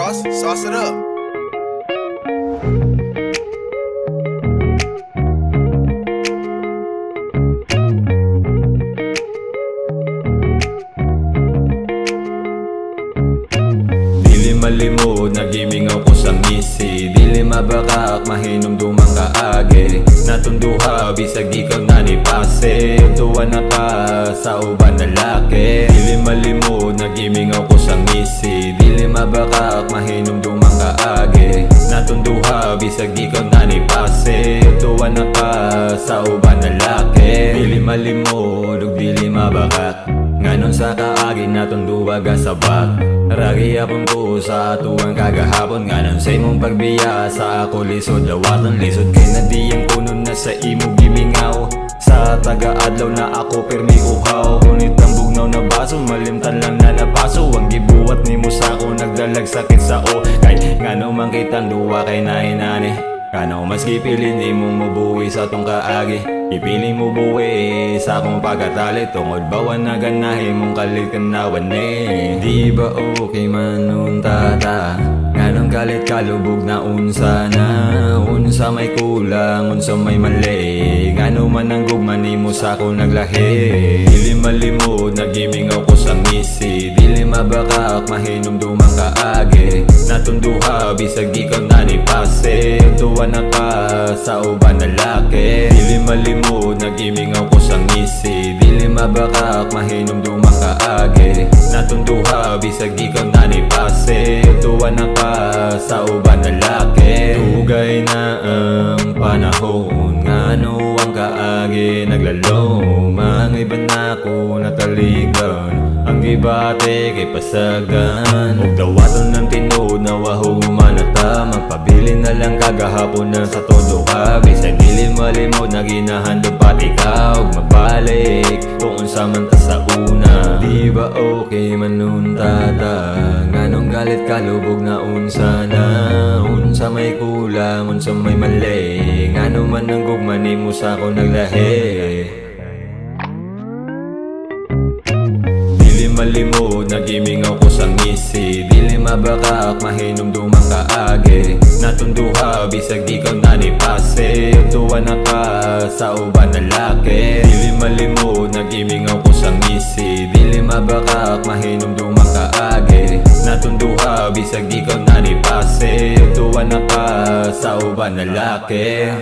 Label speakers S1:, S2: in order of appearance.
S1: Ross, sauce it up.
S2: Dili malimod, nagimingaw ko sa ngisi. Dili mabakak, mahinom dumang kaage. Natunduha, bisag di kang nanipase. Tuwa na ka sa uban na laki. Dili malimod, nagimingaw ko sa ngisi. Dili mabakak, mahinom dumang kaage. Natunduha, bisag di kang nanipase. Tuwa na ka sa uban na laki. Dili malimod, ug dili mabakak. Nganon sa kaagi naton duwaga sa bak. Ragi apon ko sa tuwang kagahapon. Nganon sa imong pagbiya sa ako lisod. Lawatan lisod kay nadiyang kunon na sa imo gimingaw. Sa taga-adlaw na ako pirmi uhaw. Kunit ang bugnaw na baso, malimtan lang na napaso. Ang gibuwat ni mo sa ako, nagdalag sakit sa o. Kay ngano man kitang duwa kay nainani. Kano mas kipilin di mo mubuwi sa tong kaagi. Ipiling mo buwi sa akong pagkatali. Tungod bawan na ganahin mong kalit kanawan eh. Di ba okay man nun tata? Nganong kalit kalubog na unsa na. Unsa may kulang, unsa may mali. Ngano man ang gugmani mo sa akong naglahi. Dili malimod, nagimingaw ko sa ngisi. Dili mabakak, mahinom dumang kaagi. Natunduha, bisag di kang nanipase. Tuwa na ka sa uban na laki. Dili malimod, nagimingaw ko sa ngisi. Dili mabakak, mahinom dumang kaagi. Natunduha, bisag di kang nanipase. Tuwa na ka sa uban na laki. Tugay na ang panahon, ngano ang kaagi naglalo. Mga iba na ako nataligan, ang gibate kay pasagan. Ug dawaton ng tinod na waho humanata. Magpabili na lang kagahapon na sa todo ka. Bisag dili malimod na ginahandog pati ka. Ug mabalik kung unsa man ta sa una. Di ba okay man nun tata? Nganong galit kalubog na unsa na. Unsa may kulang, unsa may mali. Ngano man ang gugmani mo sa ako naglahi. Dili malimod, nagimingaw ko sa ngisi. Dili mabakak, mahinom dumang kaagi. Natunduha, bisag di kang nanipase. Tuwa na ka sa uban na laki. Dili malimod, nagimingaw ko sa ngisi. Dili mabakak, mahinom dumang kaagi. Natunduha, bisag di kang nanipase. Tuwa na ka sa uban na laki.